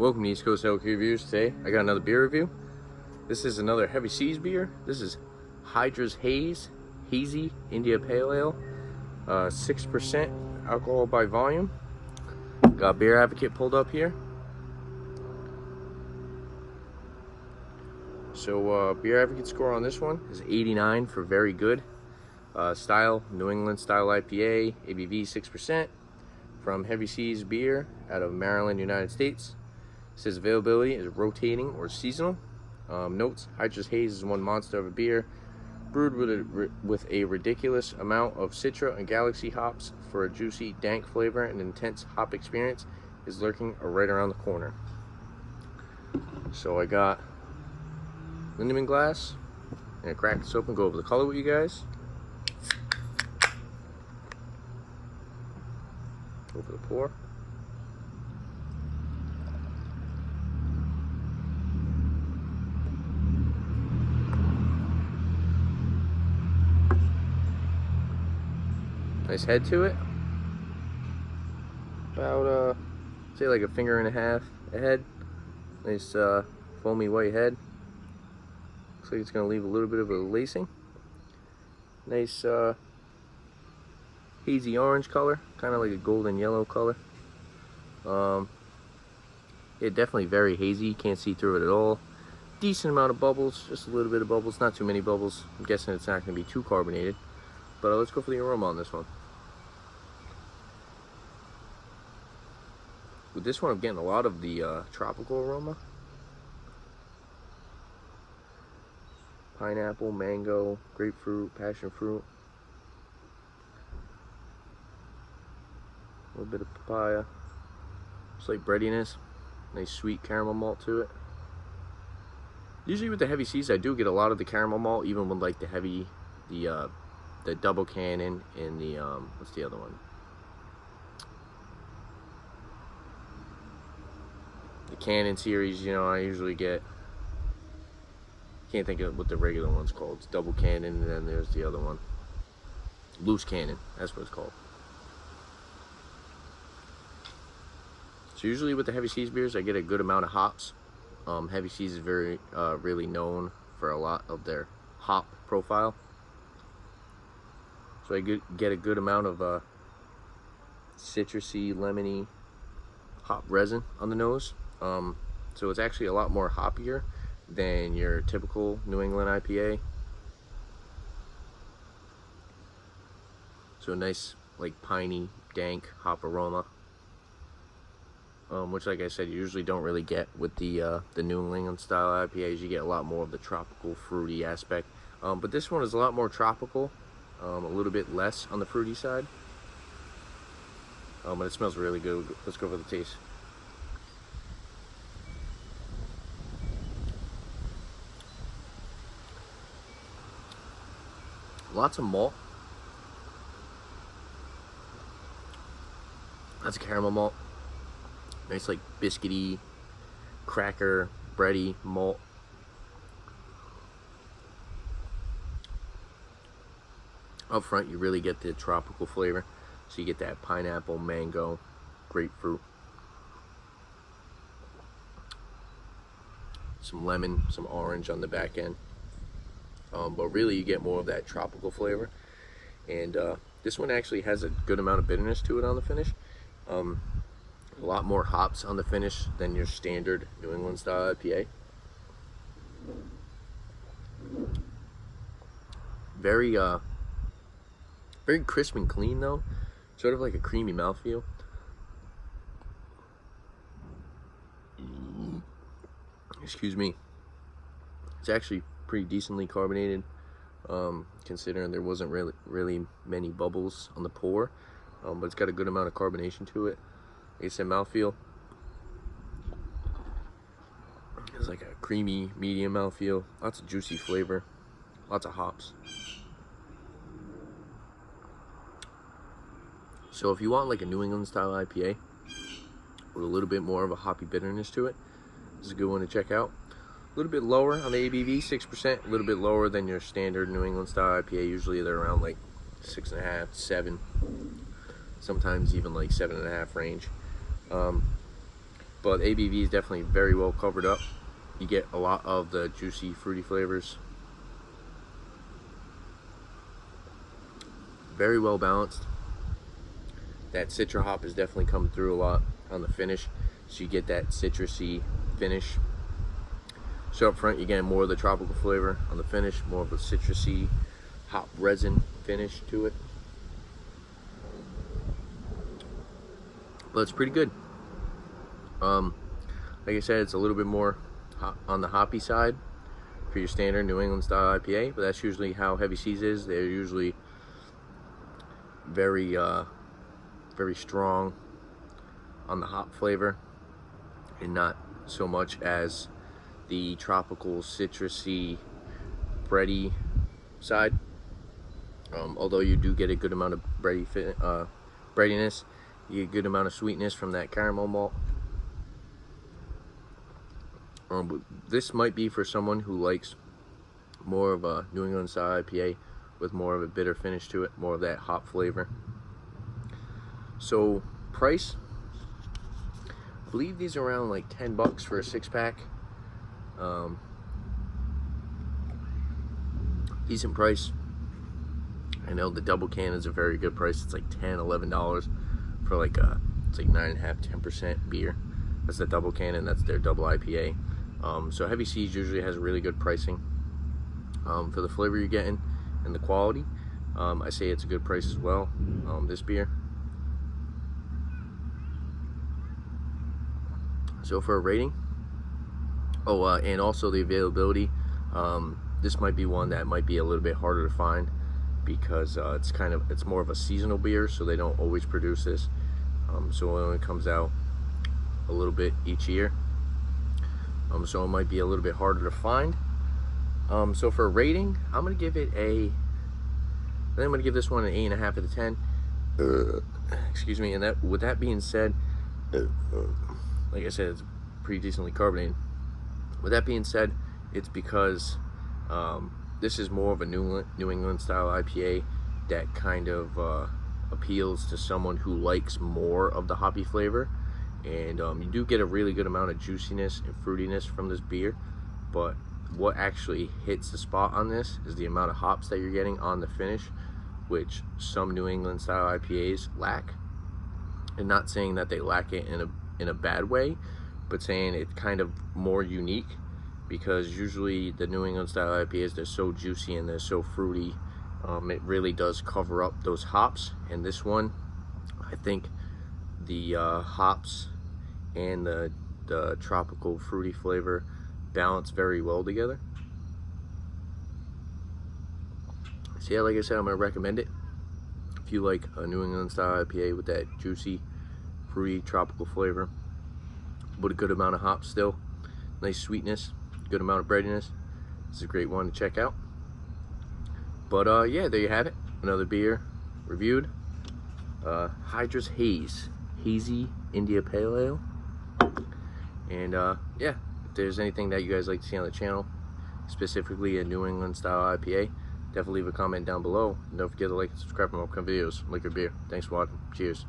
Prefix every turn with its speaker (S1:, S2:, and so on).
S1: Welcome to East Coast Elk Reviews. Today I got another beer review. This is another Heavy Seas beer. This is Hydra's Haze Hazy India Pale Ale, 6% alcohol by volume. Got Beer Advocate pulled up here. So Beer Advocate score on this one is 89 for very good. Style, New England style IPA, ABV 6%, from Heavy Seas Beer out of Maryland, United States. It says availability is rotating or seasonal. Notes: Hydra's Haze is one monster of a beer, brewed with a ridiculous amount of Citra and Galaxy hops for a juicy, dank flavor and intense hop experience is lurking right around the corner. So I got Lindemann glass. I'm gonna crack this open, go over the color with you guys. Over the pour. Nice head to it. About say like a finger and a half ahead. Nice foamy white head. Looks like it's gonna leave a little bit of a lacing. Nice hazy orange color, kind of like a golden yellow color. Yeah, definitely very hazy. Can't see through it at all. Decent amount of bubbles, just a little bit of bubbles, not too many bubbles. I'm guessing it's not going to be too carbonated. But let's go for the aroma on this one. With this one, I'm getting a lot of the tropical aroma. Pineapple, mango, grapefruit, passion fruit. A little bit of papaya. Slight breadiness. Nice sweet caramel malt to it. Usually with the Heavy Seas, I do get a lot of the caramel malt, even with like the heavy, the double cannon and the what's the other one? The Cannon series. You know, I usually get. Can't think of what the regular one's called. It's double cannon, and then there's the other one. Loose cannon. That's what it's called. So usually with the Heavy Seas beers, I get a good amount of hops. Heavy Seas is very really known for a lot of their hop profile. So I get a good amount of citrusy, lemony hop resin on the nose. So it's actually a lot more hoppier than your typical New England IPA. So a nice, like, piney, dank hop aroma. Which, like I said, you usually don't really get with the New England style IPAs. You get a lot more of the tropical, fruity aspect. But this one is a lot more tropical, a little bit less on the fruity side. But it smells really good. Let's go for the taste. Lots of malt. That's caramel malt. Nice, like, biscuity, cracker, bready malt. Up front, you really get the tropical flavor. So you get that pineapple, mango, grapefruit, some lemon, some orange on the back end. But really, you get more of that tropical flavor. And this one actually has a good amount of bitterness to it on the finish. A lot more hops on the finish than your standard New England style IPA. Very very crisp and clean though. Sort of like a creamy mouthfeel. Excuse me. It's actually pretty decently carbonated, considering there wasn't really many bubbles on the pour. But it's got a good amount of carbonation to it. Like I said, mouthfeel. It's like a creamy, medium mouthfeel. Lots of juicy flavor. Lots of hops. So if you want like a New England style IPA with a little bit more of a hoppy bitterness to it, this is a good one to check out. A little bit lower on the ABV, 6%. A little bit lower than your standard New England style IPA. Usually they're around like 6.5, 7. Sometimes even like 7.5 range. but ABV is definitely very well covered up. You get a lot of the juicy, fruity flavors. Very well balanced. That citra hop is definitely coming through a lot on the finish, so you get that citrusy finish. So up front, you're getting more of the tropical flavor. On the finish, more of a citrusy hop resin finish to it. But it's pretty good. Like I said, it's a little bit more on the hoppy side for your standard New England style IPA, but that's usually how Heavy Seas is. They're usually very very strong on the hop flavor, and not so much as the tropical citrusy bready side. Although you do get a good amount of breadiness, you get a good amount of sweetness from that caramel malt. But this might be for someone who likes more of a New England style IPA with more of a bitter finish to it, more of that hop flavor. So price, I believe these are around like 10 bucks for a 6-pack. Decent price. I know the double can is a very good price. It's like $10-11 for like it's like 9.5-10% beer. That's the double can, and that's their double IPA. So Heavy Seas usually has really good pricing for the flavor you're getting and the quality. I say it's a good price as well, this beer. So for a rating, and also the availability, this might be one that might be a little bit harder to find, because it's more of a seasonal beer, so they don't always produce this. So it only comes out a little bit each year. So it might be a little bit harder to find. So for a rating, I'm gonna give this one an 8.5 out of 10. Excuse me. And with that being said, like I said, it's pretty decently carbonated. With that being said, it's because this is more of a New England style IPA that kind of appeals to someone who likes more of the hoppy flavor. And you do get a really good amount of juiciness and fruitiness from this beer, but what actually hits the spot on this is the amount of hops that you're getting on the finish, which some New England style IPAs lack. And not saying that they lack it in a bad way, but saying it's kind of more unique, because usually the New England style IPAs, they're so juicy and they're so fruity. It really does cover up those hops, and this one, I think the hops and the tropical fruity flavor balance very well together. So yeah, like I said, I'm going to recommend it if you like a New England style IPA with that juicy, fruity, tropical flavor, but a good amount of hops still, nice sweetness, good amount of breadiness. This is a great one to check out. But yeah, there you have it, another beer reviewed. Hydra's Hazy India Pale Ale. And yeah, if there's anything that you guys like to see on the channel, specifically a New England style IPA, definitely leave a comment down below. And don't forget to like and subscribe for more upcoming videos. Like your beer. Thanks for watching. Cheers.